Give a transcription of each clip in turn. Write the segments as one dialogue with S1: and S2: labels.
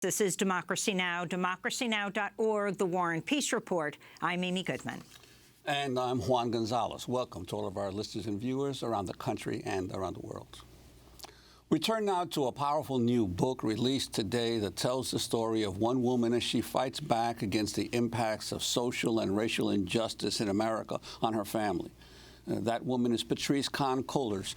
S1: This is Democracy Now!, democracynow.org, The War and Peace Report. I'm Amy Goodman.
S2: And I'm Juan Gonzalez. Welcome to all of our listeners and viewers around the country and around the world. We turn now to a powerful new book released today that tells the story of one woman as she fights back against the impacts of social and racial injustice in America on her family. That woman is Patrisse Khan-Cullors,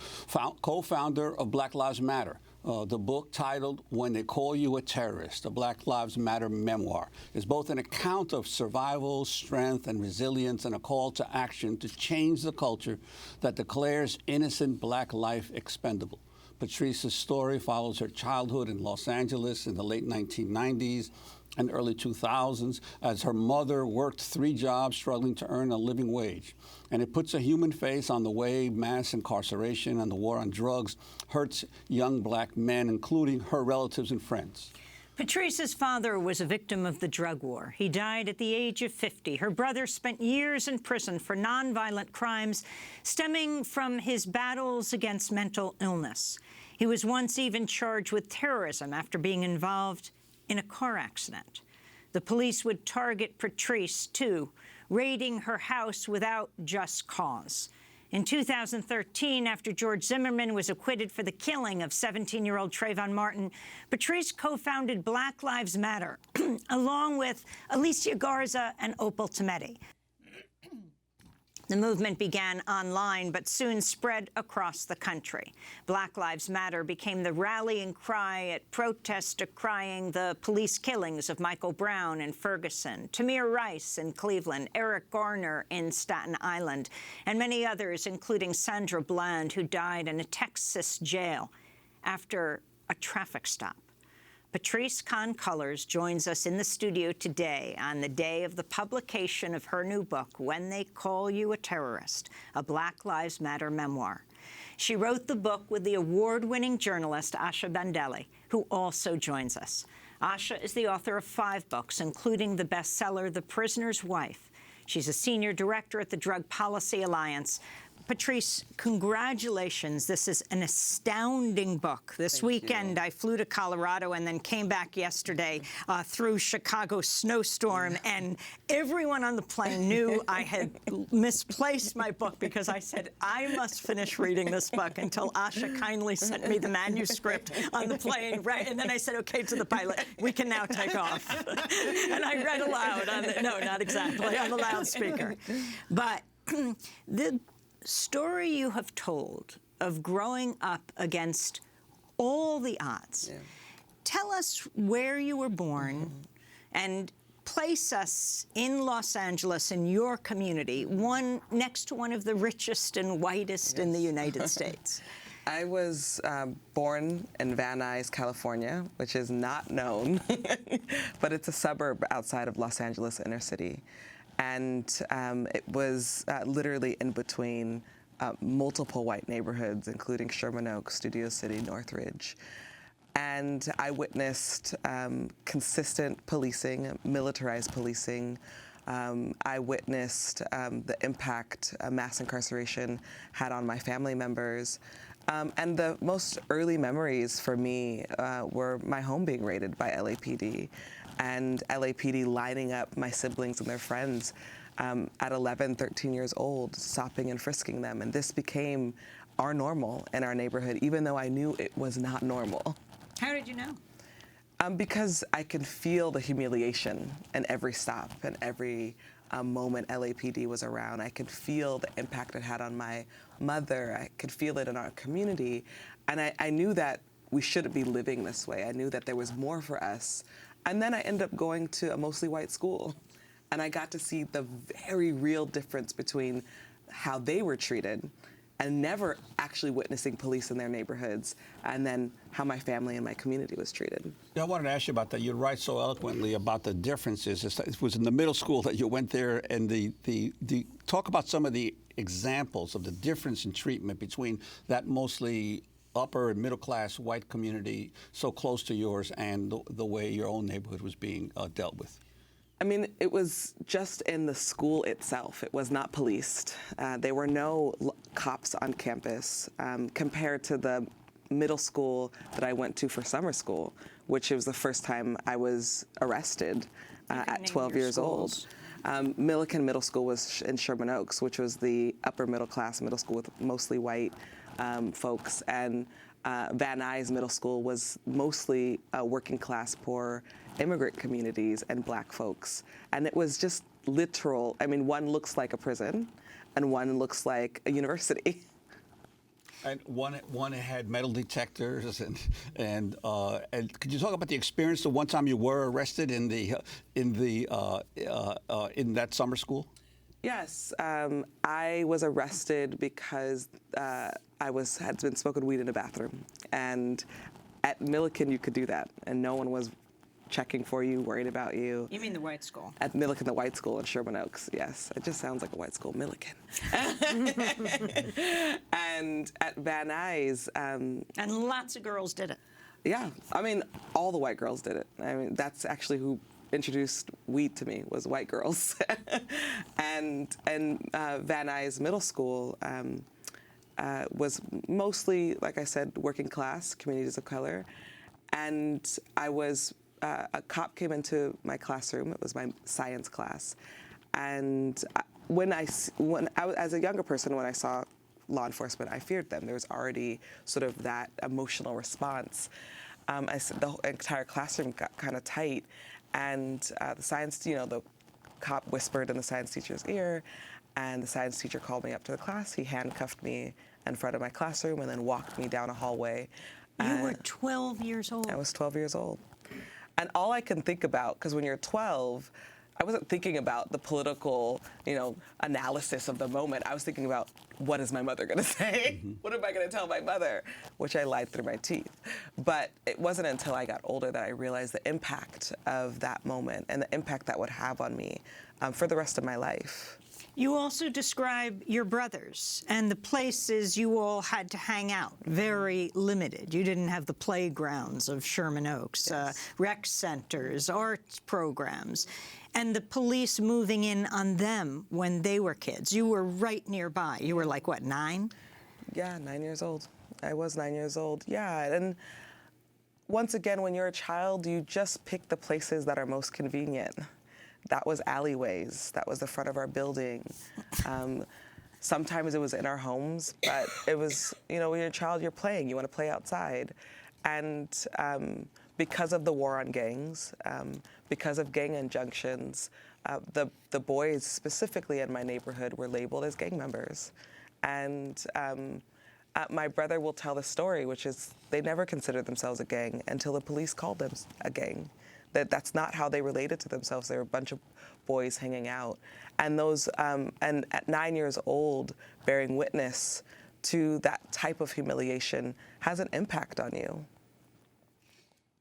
S2: co-founder of Black Lives Matter. The book, titled When They Call You a Terrorist, a Black Lives Matter memoir, is both an account of survival, strength, and resilience, and a call to action to change the culture that declares innocent black life expendable. Patrisse's story follows her childhood in Los Angeles in the late 1990s and early 2000s as her mother worked 3 jobs struggling to earn a living wage. And it puts a human face on the way mass incarceration and the war on drugs hurts young black men, including her relatives and friends.
S1: Patrisse's father was a victim of the drug war. He died at the age of 50. Her brother spent years in prison for nonviolent crimes stemming from his battles against mental illness. He was once even charged with terrorism after being involved in a car accident. The police would target Patrisse, too, raiding her house without just cause. In 2013, after George Zimmerman was acquitted for the killing of 17-year-old Trayvon Martin, Patrisse co-founded Black Lives Matter, along with Alicia Garza and Opal Tometi. The movement began online, but soon spread across the country. Black Lives Matter became the rallying cry at protests decrying the police killings of Michael Brown in Ferguson, Tamir Rice in Cleveland, Eric Garner in Staten Island, and many others, including Sandra Bland, who died in a Texas jail after a traffic stop. Patrisse Khan-Cullors joins us in the studio today on the day of the publication of her new book, When They Call You a Terrorist, a Black Lives Matter memoir. She wrote the book with the award-winning journalist Asha Bandeli, who also joins us. Asha is the author of 5 books, including the bestseller The Prisoner's Wife. She's a senior director at the Drug Policy Alliance. Patrisse, congratulations. This is an astounding book. This weekend, I flew to Colorado and then came back yesterday through Chicago snowstorm, and everyone on the plane knew I had misplaced my book because I said, I must finish reading this book until Asha kindly sent me the manuscript on the plane. Right, and then I said, okay, to the pilot, we can now take off. And I read aloud on the, no, not exactly, on the loudspeaker. But the story you have told of growing up against all the odds. Yeah. Tell us where you were born and place us in Los Angeles, in your community, one next to one of the richest and whitest in the United States.
S3: I was born in Van Nuys, California, which is not known, but it's a suburb outside of Los Angeles inner city. And it was literally in between multiple white neighborhoods, including Sherman Oaks, Studio City, Northridge. And I witnessed consistent policing, militarized policing. I witnessed the impact mass incarceration had on my family members. And the most early memories for me were my home being raided by LAPD, and LAPD lining up my siblings and their friends at 11, 13 years old, stopping and frisking them. And this became our normal in our neighborhood, even though I knew it was not normal.
S1: How did you know?
S3: Because I could feel the humiliation in every stop and every moment LAPD was around. I could feel the impact it had on my mother. I could feel it in our community. And I knew that we shouldn't be living this way. I knew that there was more for us. And then I ended up going to a mostly white school. And I got to see the very real difference between how they were treated and never actually witnessing police in their neighborhoods, and then how my family and my community was treated.
S2: Yeah, I wanted to ask you about that. You write so eloquently about the differences. It was in the middle school that you went there, and talk about some of the examples of the difference in treatment between that mostly upper and middle class white community so close to yours and the way your own neighborhood was being dealt with.
S3: I mean, it was just in the school itself. It was not policed. There were no cops on campus compared to the middle school that I went to for summer school, which was the first time I was arrested at 12 years old. Milliken Middle School was in Sherman Oaks, which was the upper middle class middle school with mostly white folks. And Van Nuys Middle School was mostly working class, poor immigrant communities and black folks. And it was just literal. I mean, one looks like a prison and one looks like a university.
S2: And one had metal detectors, and could you talk about the experience the one time you were arrested in that summer school?
S3: Yes, I was arrested because I had been smoking weed in a bathroom, and at Milliken you could do that, and no one was checking for you, worried about you.
S1: You mean the white school?
S3: At Milliken, the white school in Sherman Oaks, yes. It just sounds like a white school, Milliken. And at Van Nuys...
S1: and lots of girls did it.
S3: Yeah, I mean, all the white girls did it. I mean, that's actually who introduced weed to me, was white girls. and Van Nuys Middle School was mostly, like I said, working class, communities of color. And I was... a cop came into my classroom. It was my science class, and when I was, as a younger person, when I saw law enforcement, I feared them. There was already sort of that emotional response. The entire classroom got kind of tight, and the cop whispered in the science teacher's ear, and the science teacher called me up to the class. He handcuffed me in front of my classroom and then walked me down a hallway.
S1: You were 12 years old.
S3: I was 12 years old. And all I can think about, because when you're 12, I wasn't thinking about the political, analysis of the moment. I was thinking about, what is my mother going to say? Mm-hmm. What am I going to tell my mother? Which I lied through my teeth. But it wasn't until I got older that I realized the impact of that moment and the impact that would have on me for the rest of my life.
S1: You also describe your brothers and the places you all had to hang out, very limited. You didn't have the playgrounds of Sherman Oaks, yes. Rec centers, arts programs, and the police moving in on them when they were kids. You were right nearby. You were like, what, 9?
S3: Yeah, 9 years old. I was 9 years old, yeah. And once again, when you're a child, you just pick the places that are most convenient. That was alleyways. That was the front of our building. Sometimes it was in our homes, but it was, when you're a child, you're playing. You want to play outside. And because of the war on gangs, because of gang injunctions, the boys specifically in my neighborhood were labeled as gang members. And my brother will tell the story, which is they never considered themselves a gang until the police called them a gang. That's not how they related to themselves. They were a bunch of boys hanging out. And and at 9 years old, bearing witness to that type of humiliation has an impact on you.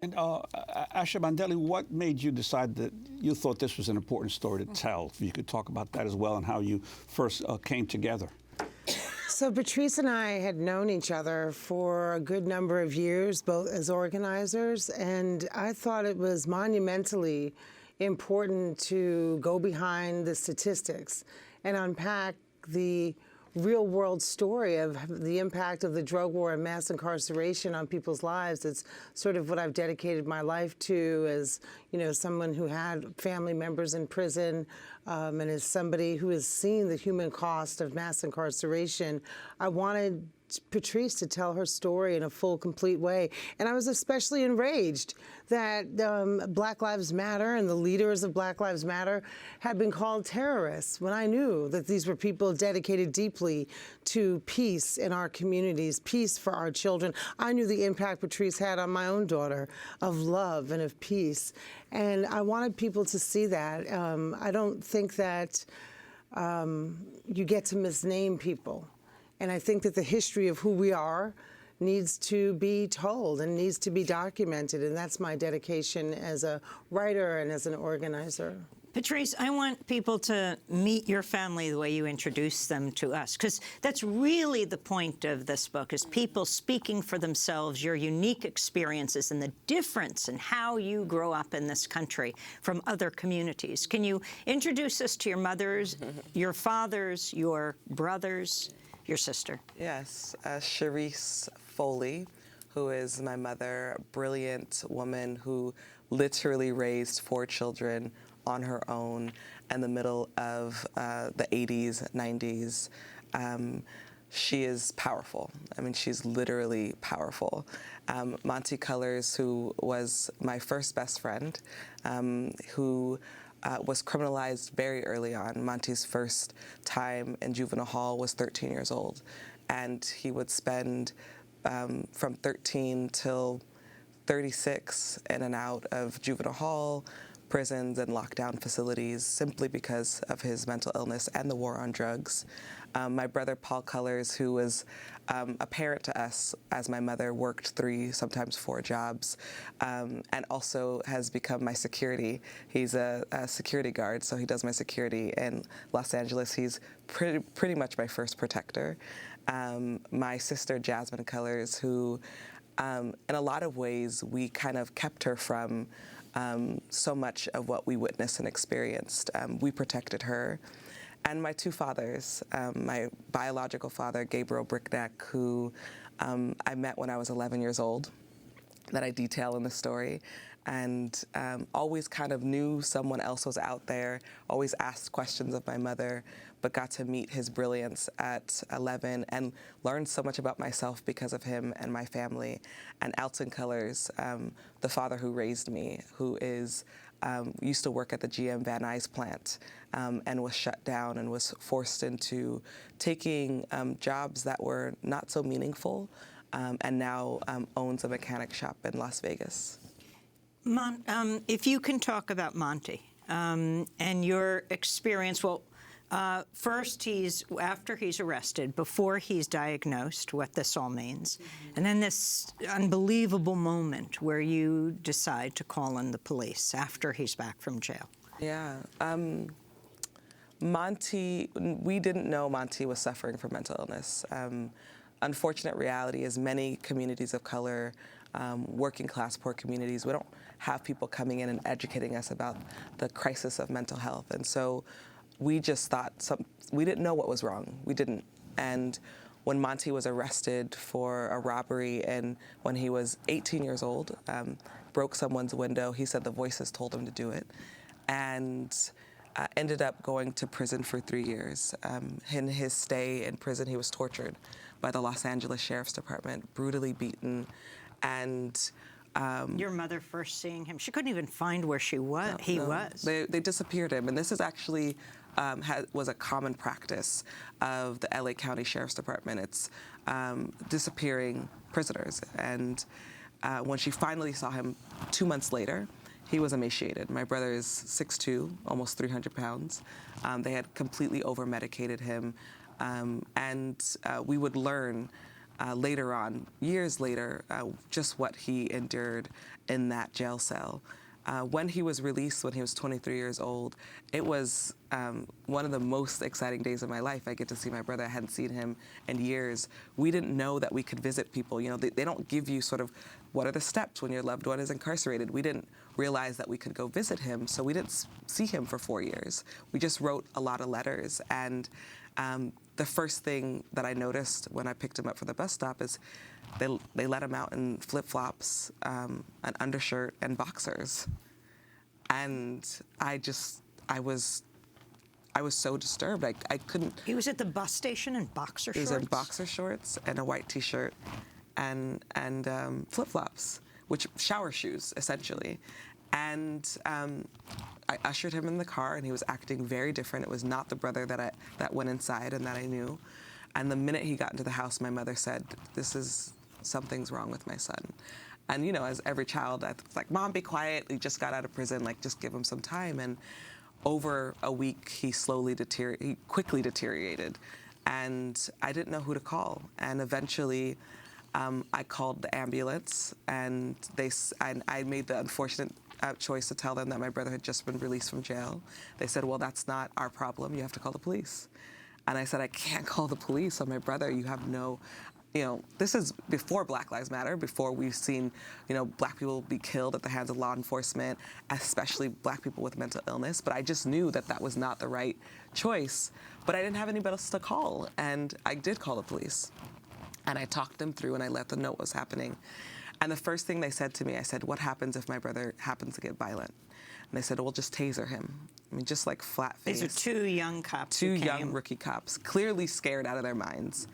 S2: And Asha Mandeli, what made you decide that you thought this was an important story to tell? If you could talk about that as well and how you first came together.
S4: So Patrisse and I had known each other for a good number of years, both as organizers, and I thought it was monumentally important to go behind the statistics and unpack the real-world story of the impact of the drug war and mass incarceration on people's lives. It's sort of what I've dedicated my life to as, someone who had family members in prison, and as somebody who has seen the human cost of mass incarceration. I wanted Patrisse to tell her story in a full, complete way. And I was especially enraged that Black Lives Matter and the leaders of Black Lives Matter had been called terrorists when I knew that these were people dedicated deeply to peace in our communities, peace for our children. I knew the impact Patrisse had on my own daughter of love and of peace. And I wanted people to see that. I don't think that you get to misname people. And I think that the history of who we are needs to be told and needs to be documented. And that's my dedication as a writer and as an organizer.
S1: Patrisse, I want people to meet your family the way you introduce them to us, because that's really the point of this book, is people speaking for themselves, your unique experiences and the difference in how you grow up in this country from other communities. Can you introduce us to your mothers, your fathers, your brothers, your sister?
S3: Yes, Charisse Foley, who is my mother, a brilliant woman who literally raised 4 children on her own in the middle of the 80s, 90s. She is powerful. I mean, she's literally powerful. Monty Cullors, who was my first best friend, who was criminalized very early on. Monty's first time in juvenile hall was 13 years old. And he would spend from 13 till 36 in and out of juvenile hall, prisons, and lockdown facilities simply because of his mental illness and the war on drugs. My brother, Paul Cullors, who was a parent to us as my mother worked 3, sometimes 4 jobs, and also has become my security. He's a security guard, so he does my security in Los Angeles. He's pretty much my first protector. My sister, Jasmine Cullors, who in a lot of ways we kind of kept her from so much of what we witnessed and experienced. We protected her. And my 2 fathers, my biological father, Gabriel Brickneck, who I met when I was 11 years old, that I detail in the story, and always kind of knew someone else was out there, always asked questions of my mother, but got to meet his brilliance at 11 and learned so much about myself because of him and my family. And Alton Cullors, the father who raised me, who is used to work at the GM Van Nuys plant and was shut down and was forced into taking jobs that were not so meaningful, and now owns a mechanic shop in Las Vegas.
S1: If you can talk about Monty and your experience, well, first after he's arrested, before he's diagnosed, what this all means, and then this unbelievable moment where you decide to call in the police after he's back from jail.
S3: Yeah. Monty, we didn't know Monty was suffering from mental illness. Unfortunate reality is many communities of color, working class, poor communities, we don't have people coming in and educating us about the crisis of mental health. And so we just thought, we didn't know what was wrong. We didn't. And when Monty was arrested for a robbery and when he was 18 years old, broke someone's window, he said the voices told him to do it, and ended up going to prison for 3 years. In his stay in prison, he was tortured by the Los Angeles Sheriff's Department, brutally beaten, and
S1: your mother first seeing him, she couldn't even find where he was.
S3: They disappeared him, and this is actually was a common practice of the LA County Sheriff's Department. It's disappearing prisoners, and when she finally saw him 2 months later, he was emaciated. My brother is 6'2", almost 300 pounds. They had completely over-medicated him, and we would learn later on, years later, just what he endured in that jail cell. When he was released, when he was 23 years old, it was one of the most exciting days of my life. I get to see my brother. I hadn't seen him in years. We didn't know that we could visit people. You know, they don't give you sort of what are the steps when your loved one is incarcerated. We didn't realize that we could go visit him, so we didn't see him for 4 years. We just wrote a lot of letters, and the first thing that I noticed when I picked him up for the bus stop is they let him out in flip-flops, an undershirt, and boxers. And I was so disturbed. I couldn't.
S1: He was at the bus station in boxer shorts?
S3: He was in boxer shorts and a white T-shirt and flip-flops, which shower shoes, essentially. And I ushered him in the car, and he was acting very different. It was not the brother that went inside and that I knew. And the minute he got into the house, my mother said, something's wrong with my son. And, you know, as every child, I was like, Mom, be quiet. He just got out of prison. Like, just give him some time. And over a week, he quickly deteriorated. And I didn't know who to call. And eventually, I called the ambulance, and I made the unfortunate choice to tell them that my brother had just been released from jail. They said, well, that's not our problem. You have to call the police. And I said, I can't call the police on my brother. You have no, you know, this is before Black Lives Matter, before we've seen, you know, Black people be killed at the hands of law enforcement, especially Black people with mental illness. But I just knew that was not the right choice. But I didn't have anybody else to call, and I did call the police. And I talked them through and I let them know what was happening. And the first thing they said to me, I said, what happens if my brother happens to get violent? And they said, well, just taser him. I mean, just like flat-faced.
S1: These are two young cops.
S3: Two young rookie cops, clearly scared out of their minds.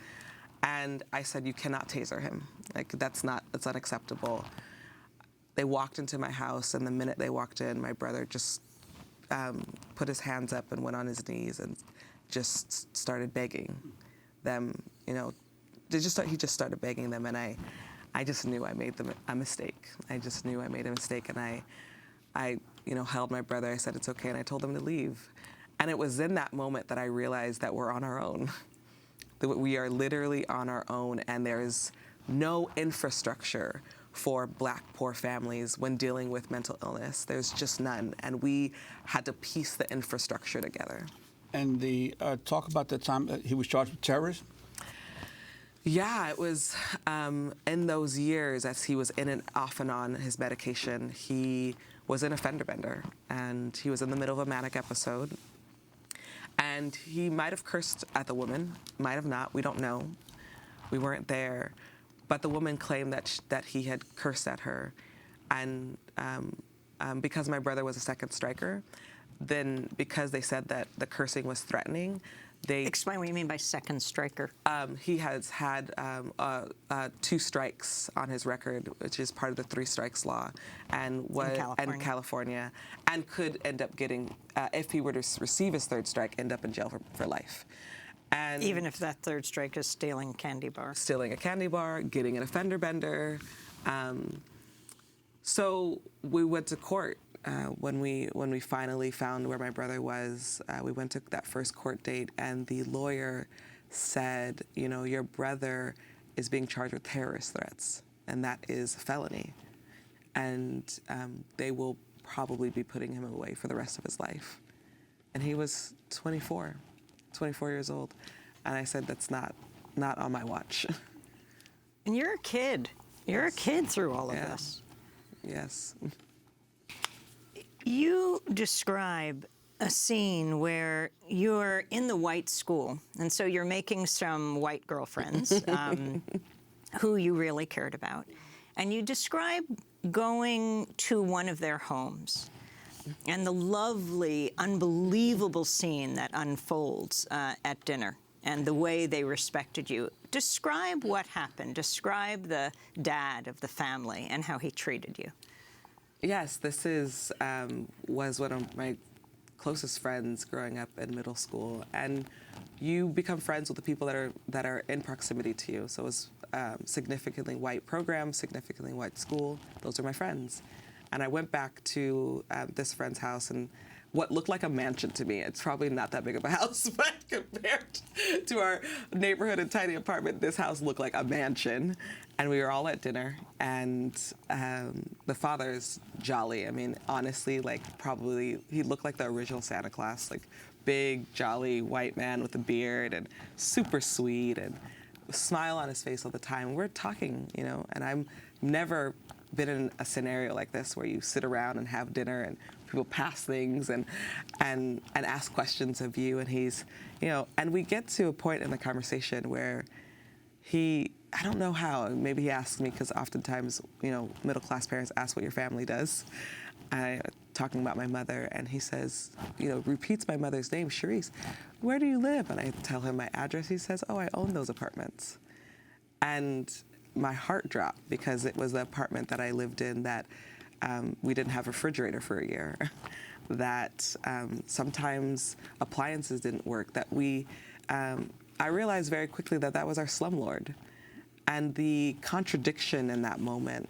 S3: And I said, you cannot taser him. Like, that's unacceptable. They walked into my house, and the minute they walked in, my brother just put his hands up and went on his knees and just started begging them, you know, he just started begging them, and I just knew I made a mistake. I just knew I made a mistake, and I held my brother. I said, it's okay, and I told them to leave. And it was in that moment that I realized that we're on our own. That we are literally on our own, and there's no infrastructure for Black poor families when dealing with mental illness. There's just none, and we had to piece the infrastructure together.
S2: And talk about the time he was charged with terrorism?
S3: Yeah, it was in those years as he was in and off and on his medication, he was an offender bender, and he was in the middle of a manic episode. And he might have cursed at the woman, might have not, we don't know. We weren't there. But the woman claimed that he had cursed at her. And because my brother was a second striker, then because they said that the cursing was threatening, they...
S1: Explain what you mean by second striker.
S3: He has had 2 strikes on his record, which is part of the 3 strikes law, and in California, and could end up getting, if he were to receive his 3rd strike, end up in jail for life. And
S1: even if that 3rd strike is stealing a candy bar.
S3: Stealing a candy bar, getting an offender bender. So we went to court. When we finally found where my brother was, we went to that first court date, and the lawyer said, you know, your brother is being charged with terrorist threats, and that is a felony. And they will probably be putting him away for the rest of his life. And he was 24 years old. And I said, that's not on my watch.
S1: And you're a kid. You're a kid through all of this.
S3: Yes.
S1: You describe a scene where you're in the white school, and so you're making some white girlfriends who you really cared about. And you describe going to one of their homes and the lovely, unbelievable scene that unfolds at dinner and the way they respected you. Describe what happened. Describe the dad of the family and how he treated you.
S3: Yes, this was one of my closest friends growing up in middle school, and you become friends with the people that are in proximity to you. So it was significantly white program, significantly white school. Those are my friends, and I went back to this friend's house, and what looked like a mansion to me. It's probably not that big of a house, but compared to our neighborhood and tiny apartment, this house looked like a mansion. And we were all at dinner, and the father's jolly. I mean, honestly, like, probably he looked like the original Santa Claus, like big, jolly white man with a beard and super sweet and a smile on his face all the time. We're talking, you know, and I've never been in a scenario like this where you sit around and have dinner and people pass things and ask questions of you, and he's, you know, and we get to a point in the conversation where I don't know how, maybe he asked me, because oftentimes, you know, middle-class parents ask what your family does. Talking about my mother, and he says, you know, repeats my mother's name, Charisse, where do you live? And I tell him my address. He says, oh, I own those apartments. And my heart dropped, because it was the apartment that I lived in that we didn't have a refrigerator for a year, that sometimes appliances didn't work, that I realized very quickly that was our slumlord. And the contradiction in that moment,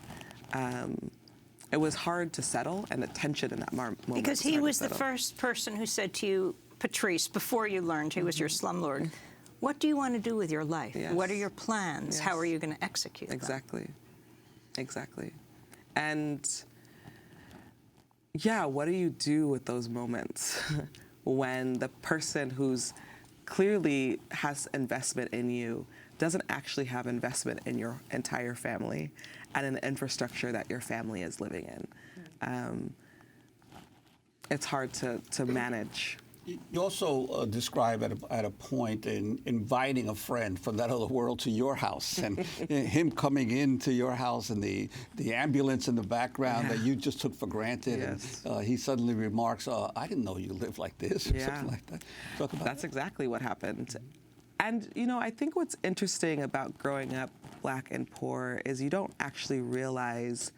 S3: it was hard to settle, and the tension in that moment.
S1: Because he was the first person who said to you, Patrisse, before you learned he was your slumlord, what do you want to do with your life?
S3: Yes.
S1: What are your plans?
S3: Yes.
S1: How are you going to execute them?
S3: Exactly. And yeah, what do you do with those moments when the person who's clearly has investment in you doesn't actually have investment in your entire family and in the infrastructure that your family is living in? It's hard to manage
S2: You also describe at a point in inviting a friend from that other world to your house, and him coming into your house and the ambulance in the background that you just took for granted.
S3: Yes.
S2: And he suddenly remarks, "I didn't know you lived like this," or something like that. Talk about
S3: That's exactly what happened. And, I think what's interesting about growing up Black and poor is you don't actually realize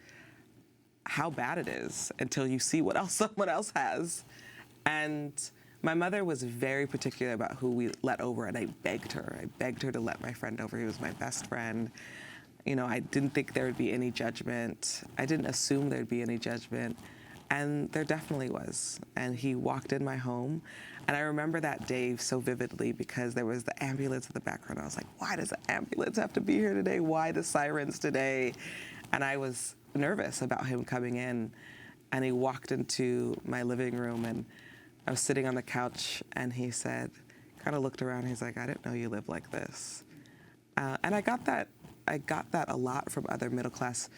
S3: how bad it is until you see what else someone else has. And my mother was very particular about who we let over, and I begged her. I begged her to let my friend over. He was my best friend. I didn't think there would be any judgment. I didn't assume there'd be any judgment. And there definitely was. And he walked in my home. And I remember that day so vividly because there was the ambulance in the background. I was like, why does the ambulance have to be here today? Why the sirens today? And I was nervous about him coming in. And he walked into my living room, and I was sitting on the couch, and he said, kind of looked around, he's like, I didn't know you lived like this. And I got that a lot from other middle-class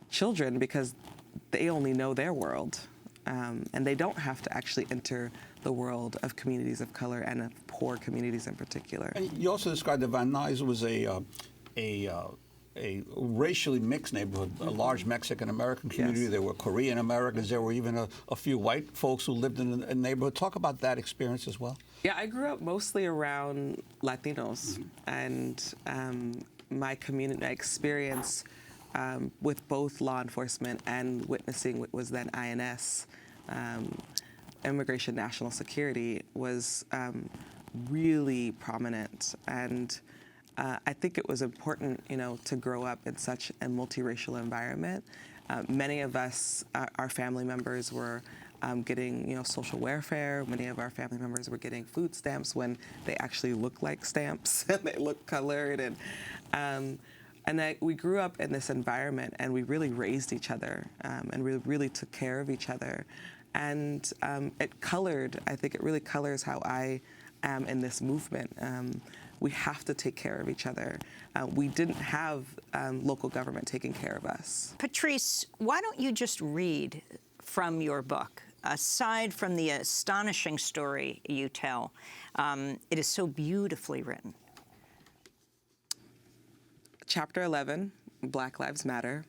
S3: children because they only know their world. And they don't have to actually enter the world of communities of color and of poor communities in particular.
S2: And you also described that Van Nuys was a racially mixed neighborhood, a large Mexican-American community.
S3: Yes.
S2: There were Korean-Americans. There were even a few white folks who lived in the neighborhood. Talk about that experience as well.
S3: Yeah, I grew up mostly around Latinos, and my experience with both law enforcement and witnessing what was then INS, Immigration National Security, was really prominent. And I think it was important, to grow up in such a multiracial environment. Many of us, our family members were getting, social welfare. Many of our family members were getting food stamps when they actually look like stamps and they look colored. And we grew up in this environment, and we really raised each other, and we really took care of each other. And it really colors how I am in this movement. We have to take care of each other. We didn't have local government taking care of us.
S1: Patrisse, why don't you just read from your book? Aside from the astonishing story you tell, it is so beautifully written.
S3: Chapter 11, Black Lives Matter.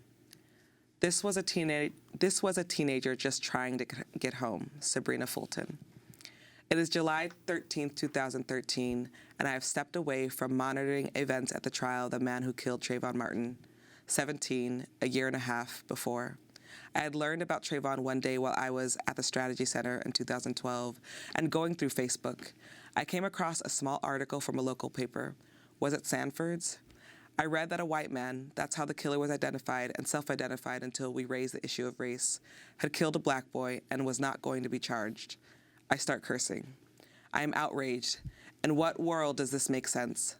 S3: This was a teenager just trying to get home, Sabrina Fulton. It is July 13th, 2013, and I have stepped away from monitoring events at the trial of the man who killed Trayvon Martin, 17, a year and a half before. I had learned about Trayvon one day while I was at the Strategy Center in 2012, and going through Facebook, I came across a small article from a local paper. Was it Sanford's? I read that a white man, that's how the killer was identified and self-identified until we raised the issue of race, had killed a black boy and was not going to be charged. I start cursing. I am outraged. In what world does this make sense?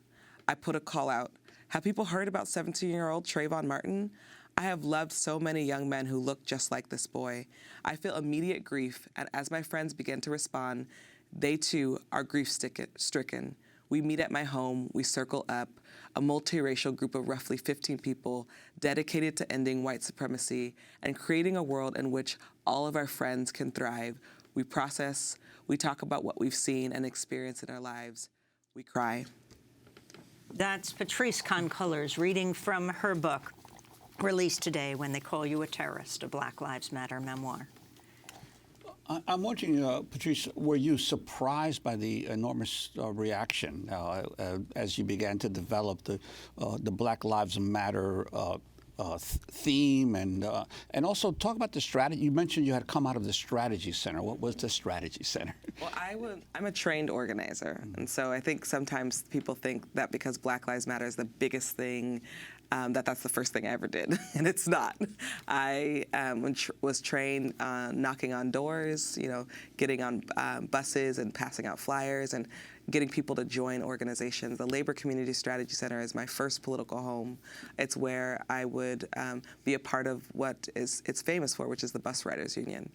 S3: I put a call out. Have people heard about 17-year-old Trayvon Martin? I have loved so many young men who look just like this boy. I feel immediate grief, and as my friends begin to respond, they too are grief-stricken. We meet at my home, we circle up, a multiracial group of roughly 15 people dedicated to ending white supremacy and creating a world in which all of our friends can thrive. We process, we talk about what we've seen and experienced in our lives. We cry.
S1: That's Patrisse Khan-Cullors reading from her book, released today, When They Call You a Terrorist, a Black Lives Matter memoir.
S2: I'm wondering, Patrisse, were you surprised by the enormous reaction as you began to develop the Black Lives Matter theme, and also talk about the strategy? You mentioned you had come out of the Strategy Center. What was the Strategy Center?
S3: Well, I'm a trained organizer, and so I think sometimes people think that because Black Lives Matter is the biggest thing, that's the first thing I ever did, and it's not. I was trained knocking on doors, getting on buses and passing out flyers and getting people to join organizations. The Labor Community Strategy Center is my first political home. It's where I would be a part of what it's famous for, which is the Bus Riders Union.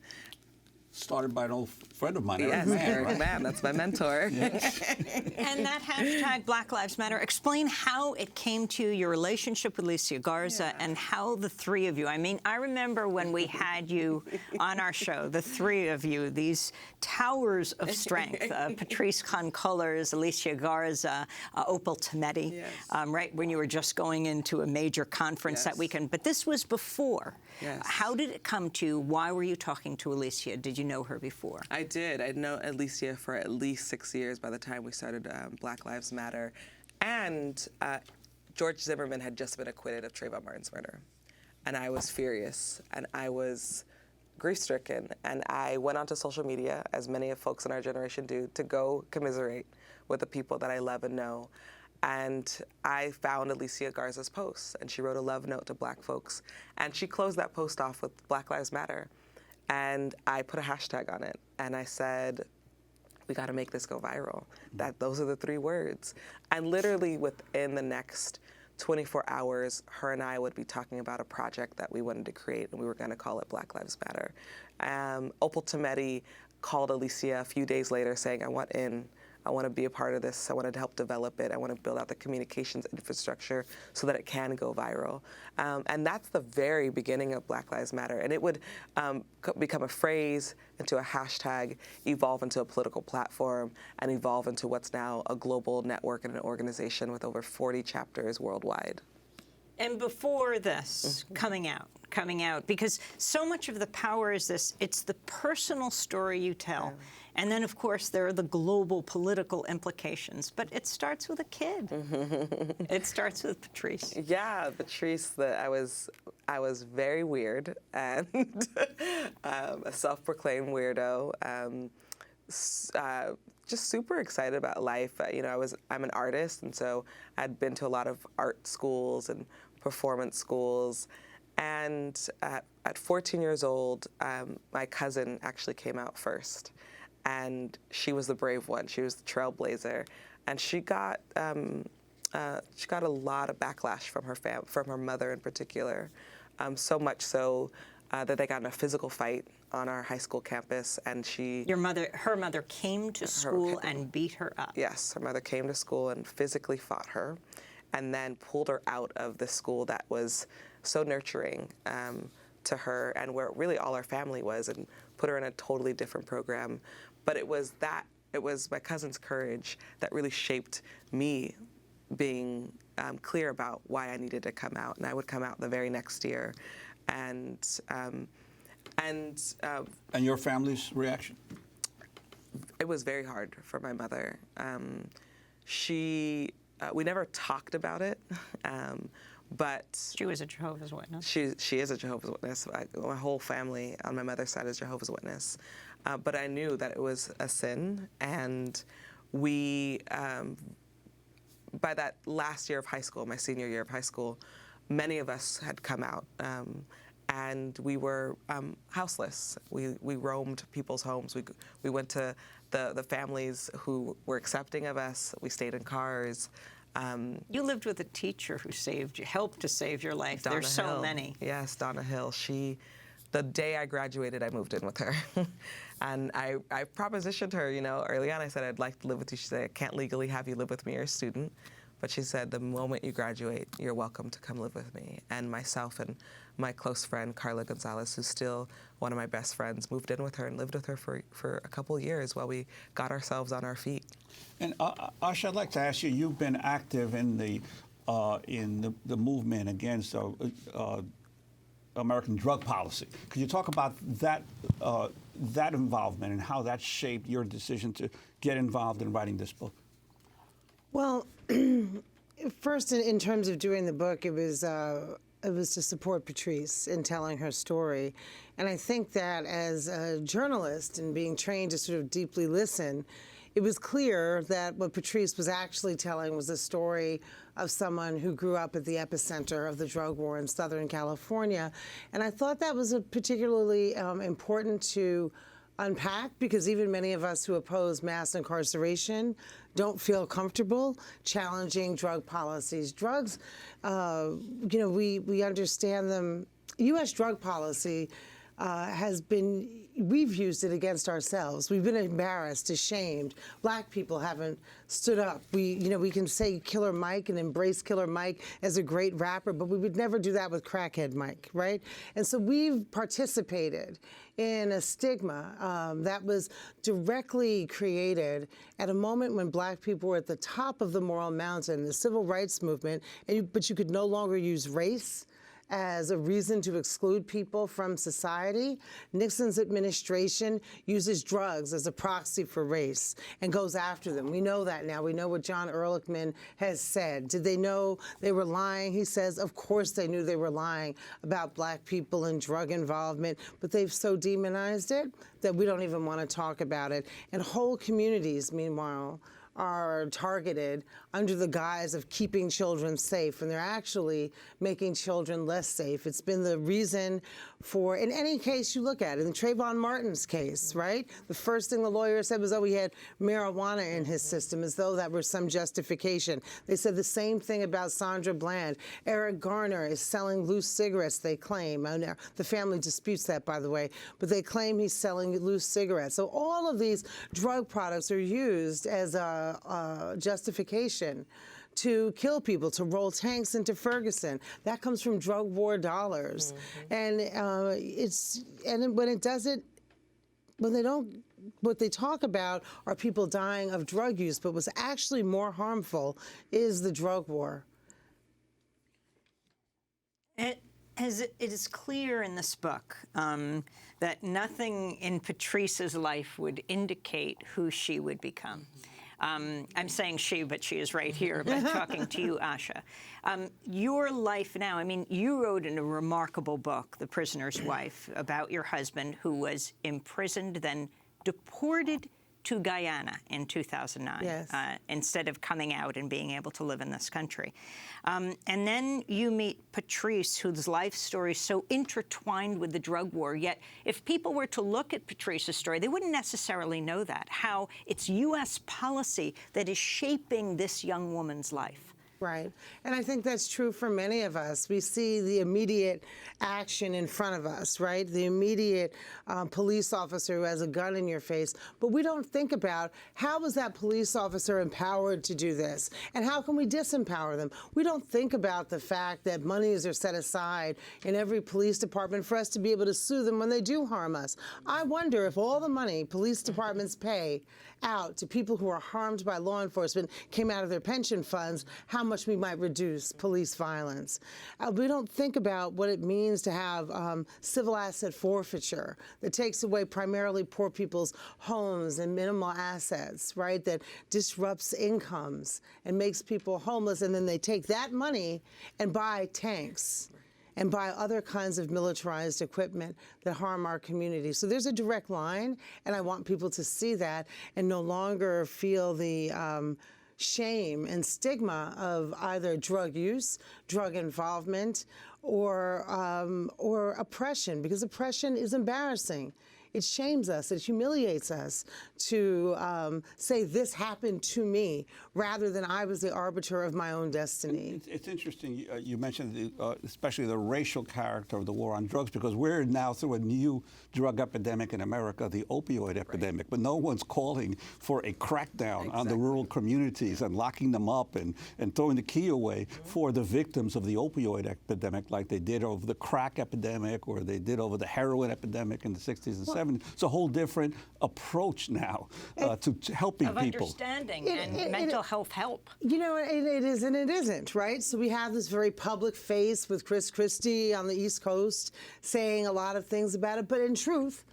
S2: started by an old friend of mine,
S3: Yes,
S2: Eric Mann,
S3: Eric
S2: right?
S3: Mann, that's my mentor.
S1: And that hashtag Black Lives Matter, explain how it came to your relationship with Alicia Garza and how the three of you, I mean, I remember when we had you on our show, the three of you, these towers of strength, Patrisse Khan-Cullors, Alicia Garza, Opal Tometi,
S3: Yes.
S1: right when you were just going into a major conference that
S3: Yes.
S1: weekend. But this was before.
S3: Yes.
S1: How did it come to? Why were you talking to Alicia? Did you know her before?
S3: I did. I'd known Alicia for at least 6 years by the time we started Black Lives Matter. And George Zimmerman had just been acquitted of Trayvon Martin's murder. And I was furious, and I was grief-stricken. And I went onto social media, as many of folks in our generation do, to go commiserate with the people that I love and know. And I found Alicia Garza's post, and she wrote a love note to Black folks. And she closed that post off with Black Lives Matter. And I put a hashtag on it, and I said, we got to make this go viral. Those are the 3 words. And literally within the next 24 hours, her and I would be talking about a project that we wanted to create, and we were going to call it Black Lives Matter. Opal Tometi called Alicia a few days later saying, I want in. I want to be a part of this. I want to help develop it. I want to build out the communications infrastructure so that it can go viral. And that's the very beginning of Black Lives Matter. And it would become a phrase, into a hashtag, evolve into a political platform, and evolve into what's now a global network and an organization with over 40 chapters worldwide.
S1: And before this, coming out, because so much of the power is this, it's the personal story you tell. Yeah. And then, of course, there are the global political implications. But it starts with a kid. It starts with Patrisse.
S3: Yeah, Patrisse, I was very weird and a self-proclaimed weirdo. Just super excited about life. You know, I'm an artist, and so I'd been to a lot of art schools and performance schools. And at 14 years old, my cousin actually came out first. And she was the brave one. She was the trailblazer. And she got a lot of backlash from her mother in particular. So much so that they got in a physical fight on our high school campus, and her mother came to school and beat her up. Yes, her mother came to school and physically fought her, and then pulled her out of the school that was so nurturing to her, and where really all our family was, and put her in a totally different program. But it was my cousin's courage that really shaped me being clear about why I needed to come out, and I would come out the very next year. And
S2: your family's reaction?
S3: It was very hard for my mother. We never talked about it, but
S1: she was a Jehovah's Witness.
S3: She is a Jehovah's Witness. My whole family on my mother's side is Jehovah's Witness. But I knew that it was a sin, and we, by that last year of high school, my senior year of high school, many of us had come out, and we were houseless. We roamed people's homes. We went to the families who were accepting of us. We stayed in cars.
S1: You lived with a teacher who helped to save your life.
S3: Donna
S1: There's so
S3: Hill.
S1: many.
S3: Yes, Donna Hill. The day I graduated, I moved in with her. And I propositioned her, early on. I said, I'd like to live with you. She said, I can't legally have you live with me. You're a student. But she said, the moment you graduate, you're welcome to come live with me. And myself and my close friend, Carla Gonzalez, who's still one of my best friends, moved in with her and lived with her for a couple of years while we got ourselves on our feet.
S2: And Asha, I'd like to ask you, you've been active in the movement against American drug policy. Could you talk about that involvement and how that shaped your decision to get involved in writing this book?
S4: Well, first, in terms of doing the book, it was to support Patrisse in telling her story. And I think that as a journalist and being trained to sort of deeply listen, it was clear that what Patrisse was actually telling was a story of someone who grew up at the epicenter of the drug war in Southern California. And I thought that was particularly important to unpack, because even many of us who oppose mass incarceration don't feel comfortable challenging drug policies. Drugs, we understand them. U.S. drug policy we've used it against ourselves. We've been embarrassed, ashamed. Black people haven't stood up. We can say Killer Mike and embrace Killer Mike as a great rapper, but we would never do that with Crackhead Mike, right? And so we've participated in a stigma that was directly created at a moment when black people were at the top of the moral mountain, the civil rights movement, but you could no longer use race as a reason to exclude people from society. Nixon's administration uses drugs as a proxy for race and goes after them. We know that now. We know what John Ehrlichman has said. Did they know they were lying? He says, of course they knew they were lying about black people and drug involvement, but they've so demonized it that we don't even want to talk about it. And whole communities, meanwhile, are targeted under the guise of keeping children safe, and they're actually making children less safe. It's been the reason for, in any case you look at it, in Trayvon Martin's case, right? The first thing the lawyer said was, oh, he had marijuana in his system, as though that were some justification. They said the same thing about Sandra Bland. Eric Garner is selling loose cigarettes, they claim. The family disputes that, by the way, but they claim he's selling loose cigarettes. So all of these drug products are used as a justification to kill people, to roll tanks into Ferguson. That comes from drug war dollars. And what they talk about are people dying of drug use, but what's actually more harmful is the drug war.
S1: It is clear in this book that nothing in Patrisse's life would indicate who she would become. I'm saying she, but she is right here, but talking to you, Asha. Your life now, I mean, you wrote in a remarkable book, The Prisoner's Wife, about your husband who was imprisoned, then deported to Guyana in 2009,
S4: yes.
S1: Instead of coming out and being able to live in this country. And then you meet Patrisse, whose life story is so intertwined with the drug war, yet if people were to look at Patrisse's story, they wouldn't necessarily know that, how it's U.S. policy that is shaping this young woman's life.
S4: Right. And I think that's true for many of us. We see the immediate action in front of us, right? The immediate police officer who has a gun in your face. But we don't think about how was that police officer empowered to do this? And how can we disempower them? We don't think about the fact that monies are set aside in every police department for us to be able to sue them when they do harm us. I wonder if all the money police departments pay out to people who are harmed by law enforcement came out of their pension funds, how much we might reduce police violence. We don't think about what it means to have civil asset forfeiture that takes away primarily poor people's homes and minimal assets, right, that disrupts incomes and makes people homeless, and then they take that money and buy tanks and buy other kinds of militarized equipment that harm our community. So there's a direct line, and I want people to see that and no longer feel the shame and stigma of either drug use, drug involvement, or oppression, because oppression is embarrassing. It shames us, it humiliates us to say this happened to me rather than I was the arbiter of my own destiny.
S2: It's interesting you mentioned especially the racial character of the war on drugs, because we're now through a new drug epidemic in America, the opioid epidemic, but no one's calling for a crackdown on the rural communities and locking them up and throwing the key away for the victims of the opioid epidemic like they did over the crack epidemic or they did over the heroin epidemic in the 60s and 70s. It's a whole different approach now to helping people.
S1: Of understanding and mental health help.
S4: You know, it is and it isn't, right? So we have this very public face with Chris Christie on the East Coast saying a lot of things about it, but in truth,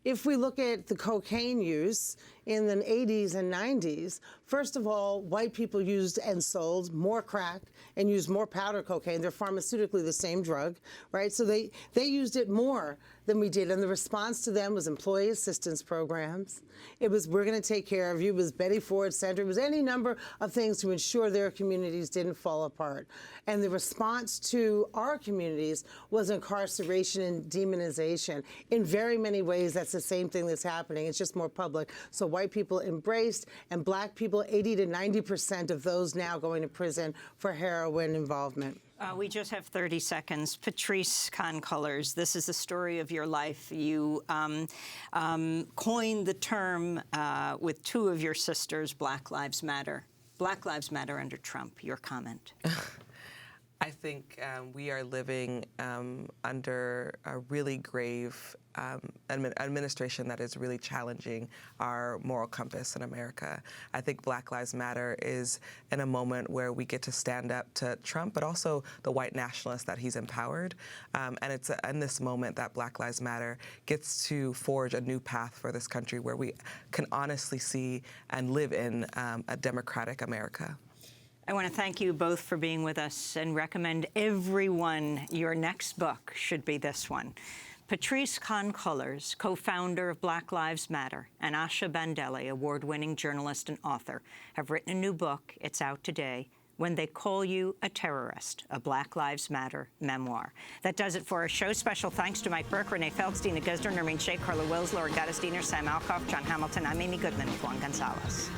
S4: if we look at the cocaine use in the 80s and 90s, first of all, white people used and sold more crack and used more powder cocaine. They're pharmaceutically the same drug, right? So they used it more than we did. And the response to them was employee assistance programs. It was, we're going to take care of you. It was Betty Ford Center. It was any number of things to ensure their communities didn't fall apart. And the response to our communities was incarceration and demonization. In very many ways, that's the same thing that's happening. It's just more public. So white people embraced, and black people, 80 to 90% of those now going to prison for heroin involvement.
S1: We just have 30 seconds. Patrisse Khan-Cullors, this is the story of your life. You coined the term with two of your sisters, Black Lives Matter. Black Lives Matter under Trump. Your comment.
S3: I think we are living under a really grave administration that is really challenging our moral compass in America. I think Black Lives Matter is in a moment where we get to stand up to Trump, but also the white nationalists that he's empowered. And it's in this moment that Black Lives Matter gets to forge a new path for this country where we can honestly see and live in a democratic America.
S1: I want to thank you both for being with us and recommend everyone your next book should be this one. Patrisse Khan-Cullors, co-founder of Black Lives Matter, and Asha Bandele, award-winning journalist and author, have written a new book. It's out today, When They Call You a Terrorist, a Black Lives Matter memoir. That does it for our show. Special thanks to Mike Burke, Renee Felks, Dina Guzder, Nermeen Sheikh, Carla Wills, Laura Gaddis-Diener, Sam Alcoff, John Hamilton. I'm Amy Goodman with Juan Gonzalez.